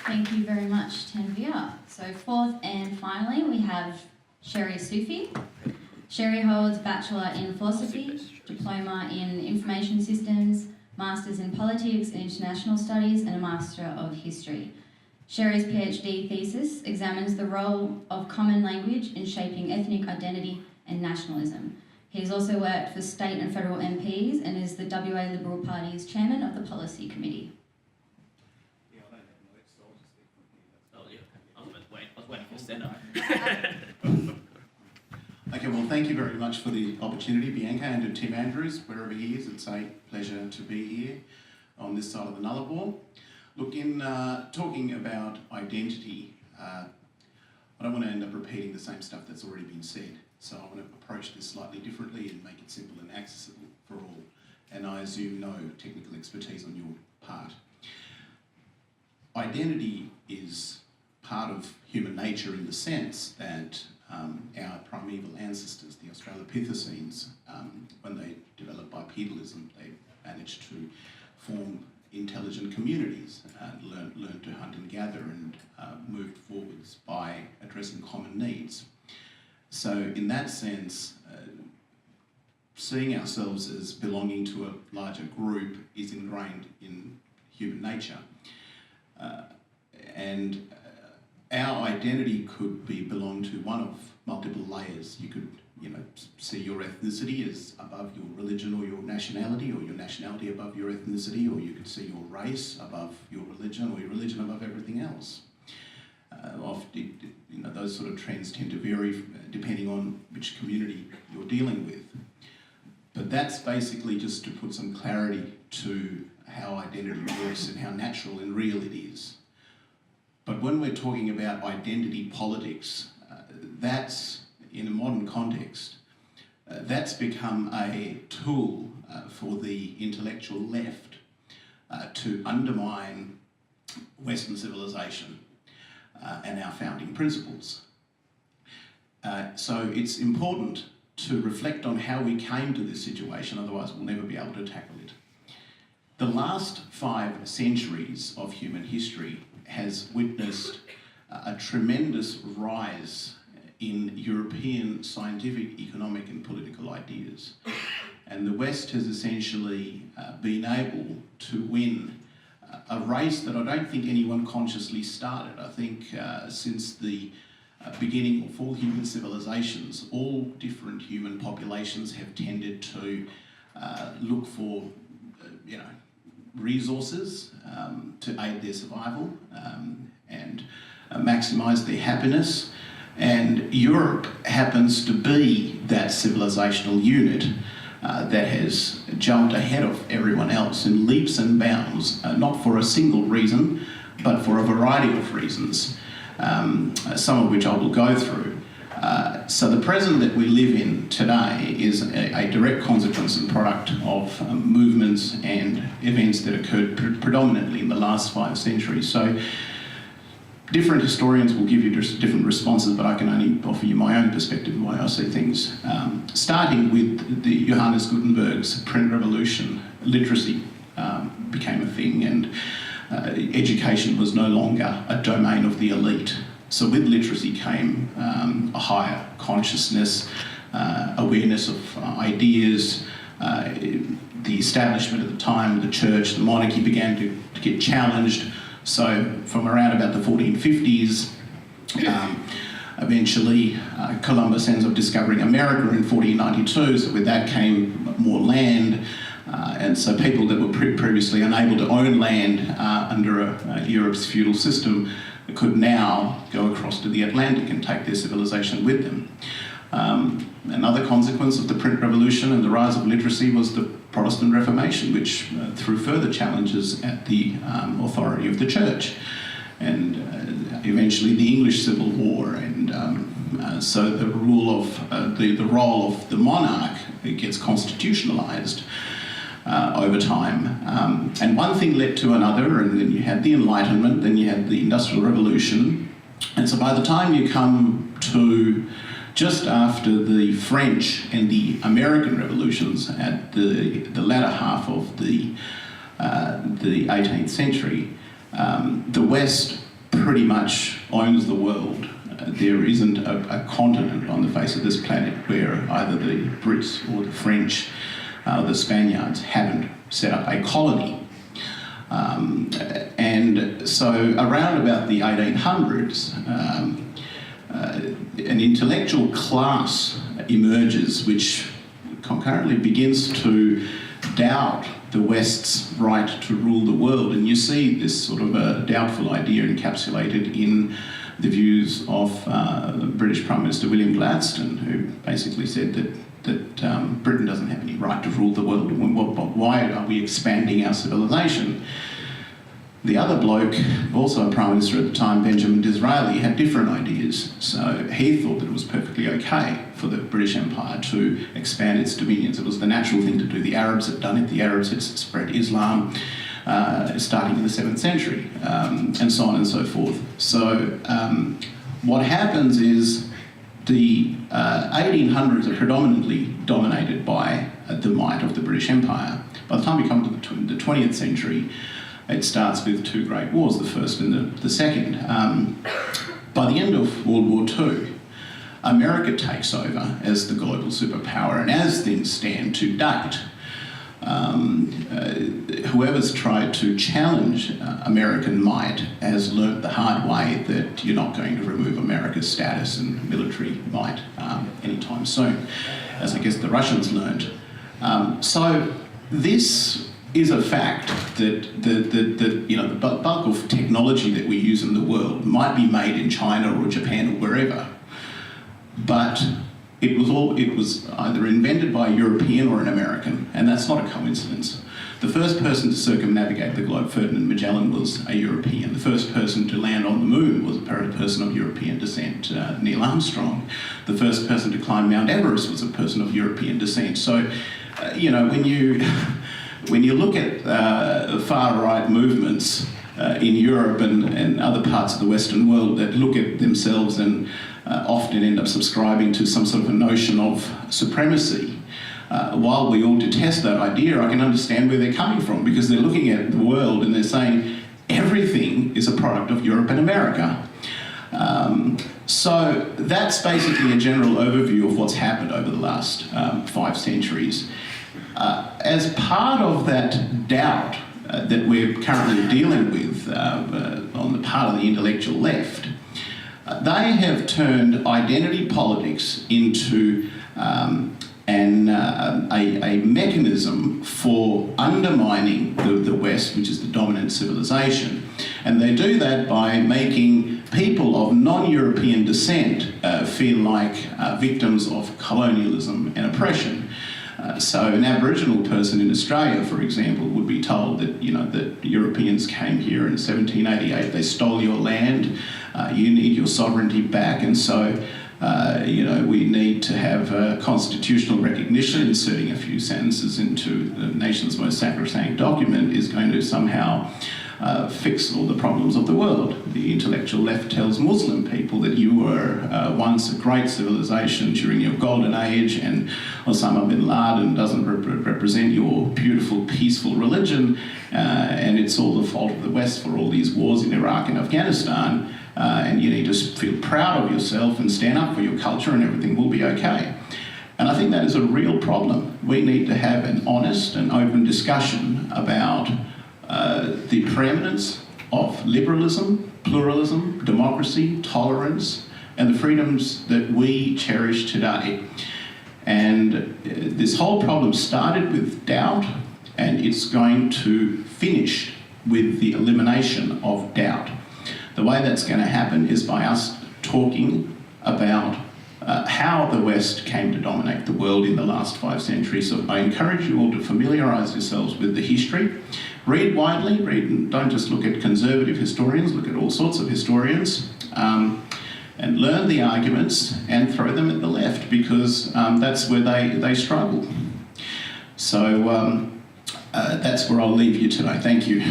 Thank you very much, Tanvir. So fourth and finally, we have Sherry Sufi. Sherry holds Bachelor in Philosophy, Diploma in Information Systems, Masters in Politics and International Studies, and a Master of History. Sherry's PhD thesis examines the role of common language in shaping ethnic identity and nationalism. He has also worked for State and Federal MPs and is the WA Liberal Party's Chairman of the Policy Committee. Okay, well, thank you very much for the opportunity, Bianca, and to Tim Andrews, wherever he is. It's a pleasure to be here on this side of the Nullarbor. Look, in talking about identity, I don't want to end up repeating the same stuff that's already been said. So I want to approach this slightly differently and make it simple and accessible for all. And I assume no technical expertise on your part. Identity is part of human nature in the sense that our primeval ancestors, the Australopithecines, when they developed bipedalism, they managed to form intelligent communities, learned to hunt and gather, and moved forwards by addressing common needs. So in that sense, seeing ourselves as belonging to a larger group is ingrained in human nature. And our identity could belong to one of multiple layers. You could, see your ethnicity as above your religion or your nationality above your ethnicity, or you could see your race above your religion, or your religion above everything else. Often, those sort of trends tend to vary depending on which community you're dealing with. But that's basically just to put some clarity to how identity works and how natural and real it is. But when we're talking about identity politics, that's, in a modern context, that's become a tool for the intellectual left to undermine Western civilization and our founding principles. So it's important to reflect on how we came to this situation, otherwise we'll never be able to tackle it. The last 5 centuries of human history has witnessed a tremendous rise in European scientific, economic and political ideas. And the West has essentially been able to win a race that I don't think anyone consciously started. I think since the beginning of all human civilizations, all different human populations have tended to look for, resources to aid their survival and maximise their happiness. And Europe happens to be that civilizational unit that has jumped ahead of everyone else in leaps and bounds, not for a single reason, but for a variety of reasons, some of which I will go through. So the present that we live in today is a direct consequence and product of movements and events that occurred predominantly in the last 5 centuries. So different historians will give you different responses, but I can only offer you my own perspective and why I see things. Starting with the Johannes Gutenberg's print revolution, literacy became a thing, and education was no longer a domain of the elite. So with literacy came a higher consciousness, awareness of ideas. The establishment at the time, the church, the monarchy began to get challenged. So from around about the 1450s, eventually Columbus ends up discovering America in 1492. So with that came more land. And so people that were previously unable to own land under Europe's feudal system could now go across to the Atlantic and take their civilization with them. Another consequence of the print revolution and the rise of literacy was the Protestant Reformation, which threw further challenges at the authority of the church, and eventually the English Civil War. And so the role of the monarch gets constitutionalized over time. And one thing led to another, and then you had the Enlightenment, then you had the Industrial Revolution. And so by the time you come to just after the French and the American revolutions at the latter half of the 18th century, the West pretty much owns the world. There isn't a continent on the face of this planet where either the Brits or the French or the Spaniards haven't set up a colony. And so around about the 1800s, an intellectual class emerges which concurrently begins to doubt the West's right to rule the world. And you see this sort of a doubtful idea encapsulated in the views of British Prime Minister William Gladstone, who basically said that Britain doesn't have any right to rule the world. Why are we expanding our civilization? The other bloke, also a Prime Minister at the time, Benjamin Disraeli, had different ideas. So he thought that it was perfectly okay for the British Empire to expand its dominions. It was the natural thing to do. The Arabs had done it. The Arabs had spread Islam starting in the 7th century, and so on and so forth. So what happens is the 1800s are predominantly dominated by the might of the British Empire. By the time we come to the 20th century, it starts with two great wars, the first and the second. By the end of World War II, America takes over as the global superpower, and as things stand to date, whoever's tried to challenge American might has learnt the hard way that you're not going to remove America's status and military might anytime soon, as I guess the Russians learned. So this is a fact that the bulk of technology that we use in the world might be made in China or Japan or wherever, but it was either invented by a European or an American, and that's not a coincidence. The first person to circumnavigate the globe, Ferdinand Magellan, was a European. The first person to land on the moon was a person of European descent, Neil Armstrong. The first person to climb Mount Everest was a person of European descent. So, when you look at far-right movements in Europe and other parts of the Western world that look at themselves and often end up subscribing to some sort of a notion of supremacy, while we all detest that idea, I can understand where they're coming from, because they're looking at the world and they're saying everything is a product of Europe and America. So that's basically a general overview of what's happened over the last 5 centuries. As part of that doubt that we're currently dealing with on the part of the intellectual left, they have turned identity politics into a mechanism for undermining the West, which is the dominant civilization. And they do that by making people of non-European descent feel like victims of colonialism and oppression. So an Aboriginal person in Australia, for example, would be told that, that Europeans came here in 1788, they stole your land, you need your sovereignty back, and so, we need to have constitutional recognition. Inserting a few sentences into the nation's most sacrosanct document is going to somehow fix all the problems of the world. The intellectual left tells Muslim people that you were once a great civilization during your golden age, and Osama bin Laden doesn't represent your beautiful, peaceful religion, and it's all the fault of the West for all these wars in Iraq and Afghanistan, and you need to feel proud of yourself and stand up for your culture and everything will be okay. And I think that is a real problem. We need to have an honest and open discussion about the preeminence of liberalism, pluralism, democracy, tolerance, and the freedoms that we cherish today. And this whole problem started with doubt, and it's going to finish with the elimination of doubt. The way that's going to happen is by us talking about how the West came to dominate the world in the last 5 centuries. So I encourage you all to familiarise yourselves with the history. Read widely, don't just look at conservative historians, look at all sorts of historians, and learn the arguments and throw them at the left, because that's where they struggle. So that's where I'll leave you today. Thank you.